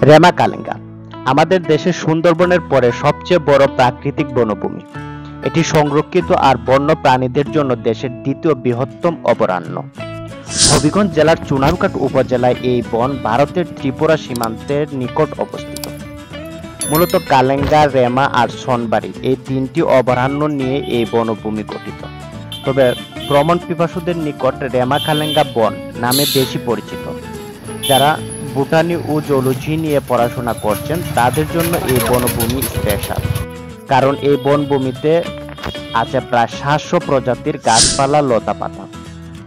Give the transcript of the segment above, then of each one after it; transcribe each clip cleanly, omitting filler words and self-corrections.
রেমা কালেঙ্গা আমাদের দেশের সুন্দরবনের পরে সবচেয়ে বড় প্রাকৃতিক বনভূমি। এটি সংরক্ষিত আর বন্য প্রাণীদের জন্য দেশের দ্বিতীয় বৃহত্তম অভয়ারণ্য। হবিগঞ্জ জেলার চুনারুঘাট উপজেলায় এই বন ভারতের ত্রিপুরা সীমান্তের নিকট অবস্থিত। মূলত কালেঙ্গা, রেমা আর সনবাড়ি এই তিনটি অভয়ারণ্য নিয়ে এই বনভূমি গঠিত। তবে ভ্রমণ পিপাসুদের নিকট রেমা কালেঙ্গা বন নামে বেশি পরিচিত। যারা বোটানি ও জুলজি নিয়ে পড়াশোনা করছেন তাদের জন্য এই বনভূমি স্পেশাল, কারণ এই বনভূমিতে আছে প্রায় 700 প্রজাতির গাছপালা, লতাপাতা,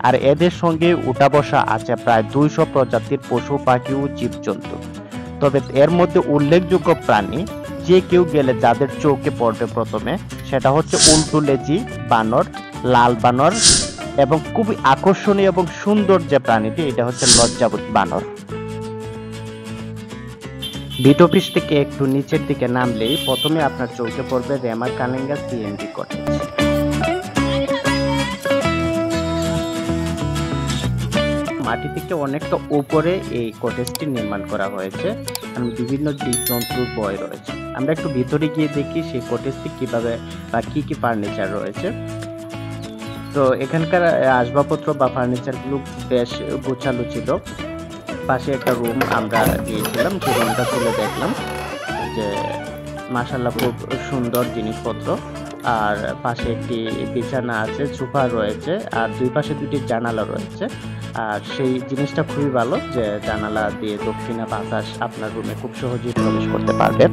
আর এদের সঙ্গে উঠা বসা আছে প্রায় 200 প্রজাতির পশু পাখি ও জীবজন্তু। তবে এর মধ্যে উল্লেখযোগ্য প্রাণী যে কেউ গেলে যাদের চোখে পড়বে প্রথমে সেটা হচ্ছে উল্টো লেজি বানর, লাল বানর, এবং খুবই আকর্ষণীয় এবং সুন্দর যে প্রাণীটি এটা হচ্ছে লজ্জাবতী বানর। বিট অফিস থেকে একটু নিচের দিকে নামলেই প্রথমে আপনার চোখে পড়বে রেমা কালেঙ্গা সিএমবি কটেজ। মাটি থেকে অনেকটা উপরে এই কটেজটি নির্মাণ করা হয়েছে, কারণ বিভিন্ন জীবজন্তুর ভয় রয়েছে। আমরা একটু ভিতরে গিয়ে দেখি সেই কটেজটি কিভাবে বা কি কি ফার্নিচার রয়েছে। তো এখানকার আসবাবপত্র বা ফার্নিচারগুলো বেশ গোছালো ছিল। পাশে একটা রুম আমরা দিয়েছিলাম, যে রুমটা তুলে দেখলাম যে মাশাআল্লাহ খুব সুন্দর জিনিসপত্র। আর পাশে একটি বিছানা আছে, সোফা রয়েছে, আর দুই পাশে দুটি জানালা রয়েছে। আর সেই জিনিসটা খুবই ভালো যে জানালা দিয়ে দক্ষিণা বাতাস আপনার রুমে খুব সহজেই প্রবেশ করতে পারবে।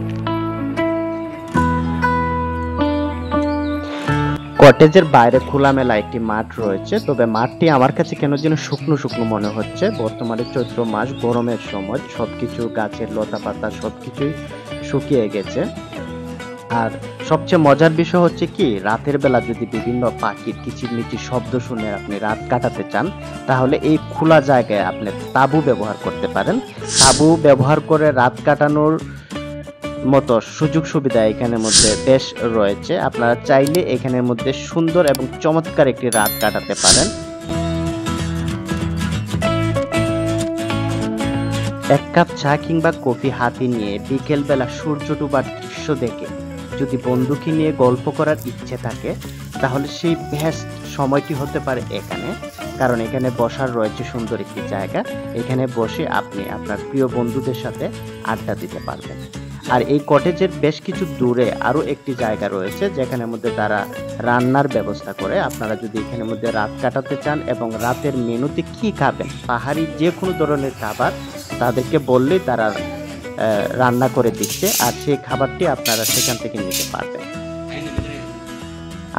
কটেজের বাইরে খোলামেলা একটি মাঠ রয়েছে, তবে মাঠটি আমার কাছে কেন যেন শুকনো শুকনো মনে হচ্ছে। বর্তমানে চৈত্র মাস, গরমের সময়, সবকিছু গাছের লতা পাতা সবকিছুই শুকিয়ে গেছে। আর সবচেয়ে মজার বিষয় হচ্ছে কি, রাতের বেলা যদি বিভিন্ন পাখির কিচিরমিচির শব্দ শুনে আপনি রাত কাটাতে চান তাহলে এই খোলা জায়গায় আপনি তাঁবু ব্যবহার করতে পারেন। তাঁবু ব্যবহার করে রাত কাটানোর মতো সুযোগ সুবিধা এখানের মধ্যে বেশ রয়েছে। আপনারা চাইলে এখানের মধ্যে সুন্দর এবং চমৎকার একটি রাত কাটাতে পারেন। এক কাপ চা কিংবা কফি হাতে নিয়ে বিকেল বেলা সূর্য ডুবার দৃশ্য দেখে যদি বন্ধুকে নিয়ে গল্প করার ইচ্ছে থাকে তাহলে সেই বেস্ট সময়টি হতে পারে এখানে, কারণ এখানে বসার রয়েছে সুন্দর একটি জায়গা। এখানে বসে আপনি আপনার প্রিয় বন্ধুদের সাথে আড্ডা দিতে পারবেন। আর এই কটেজের বেশ কিছু দূরে আরো একটি জায়গা রয়েছে যেখানের মধ্যে তারা রান্নার ব্যবস্থা করে। আপনারা যদি এখানের মধ্যে রাত কাটাতে চান এবং রাতের মেনুতে কি খাবেন, পাহাড়ি যে কোনো ধরনের খাবার তাদেরকে বললেই তারা রান্না করে দিচ্ছে, আর সেই খাবারটি আপনারা সেখান থেকে নিতে পারবেন।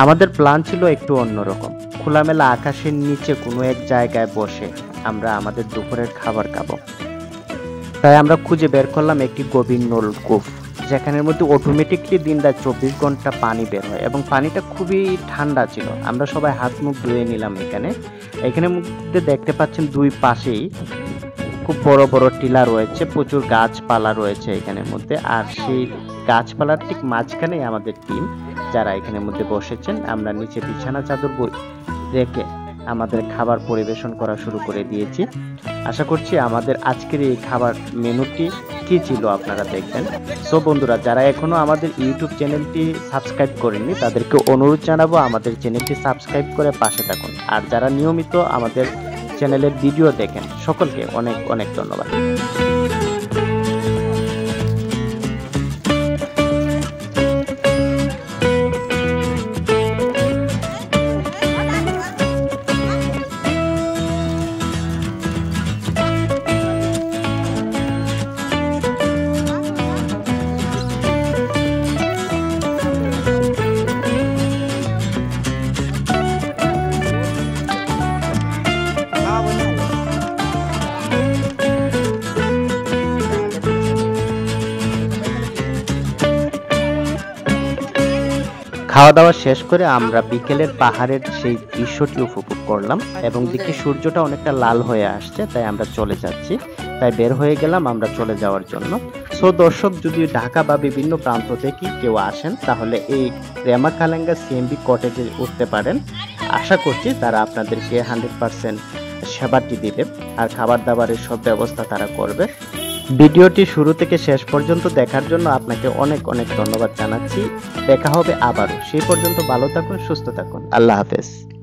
আমাদের প্ল্যান ছিল একটু অন্যরকম, খোলামেলা আকাশের নিচে কোনো এক জায়গায় বসে আমরা আমাদের দুপুরের খাবার খাবো। তাই আমরা খুঁজে বের করলাম একটি গভীর নলকূপ, যেখানের মধ্যে অটোমেটিকলি দিন রাত 24 ঘন্টা পানি বের হয় এবং পানিটা খুবই ঠান্ডা ছিল। আমরা সবাই হাত মুখ ধুয়ে নিলাম। এখানে মধ্যে দেখতে পাচ্ছেন দুই পাশেই খুব বড় বড় টিলা রয়েছে, প্রচুর গাছপালা রয়েছে এখানের মধ্যে। আর সেই গাছপালার ঠিক মাঝখানেই আমাদের টিম যারা এখানের মধ্যে বসেছেন। আমরা নিচে বিছানা চাদর রেখে আমাদের খাবার পরিবেশন করা শুরু করে দিয়েছি। আশা করছি আমাদের আজকের এই খাবার মেনুটি কি ছিল আপনারা দেখবেন। সো বন্ধুরা, যারা এখনো আমাদের ইউটিউব চ্যানেলটি সাবস্ক্রাইব করেননি তাদেরকে অনুরোধ জানাবো আমাদের চ্যানেলটি সাবস্ক্রাইব করে পাশে থাকুন। আর যারা নিয়মিত আমাদের চ্যানেলের ভিডিও দেখেন সকলকে অনেক অনেক ধন্যবাদ। খাওয়া দাওয়া শেষ করে আমরা বিকেলের পাহাড়ের সেই দৃশ্যটি উপভোগ করলাম এবং দেখি সূর্যটা অনেকটা লাল হয়ে আসছে, তাই আমরা চলে যাচ্ছি। তাই বের হয়ে গেলাম আমরা চলে যাওয়ার জন্য। সো দর্শক, যদি ঢাকা বা বিভিন্ন প্রান্ত থেকে কেউ আসেন তাহলে এই রেমা কালেঙ্গা সিএমবি কটেজে উঠতে পারেন। আশা করছি তারা আপনাদেরকে 100% সেবাটি দিবে আর খাবার দাবারের সব ব্যবস্থা তারা করবে। ভিডিওটি শুরু থেকে শেষ পর্যন্ত দেখার জন্য আপনাকে অনেক অনেক ধন্যবাদ জানাচ্ছি। দেখা হবে আবারও। সেই পর্যন্ত ভালো থাকুন, সুস্থ থাকুন। আল্লাহ হাফেজ।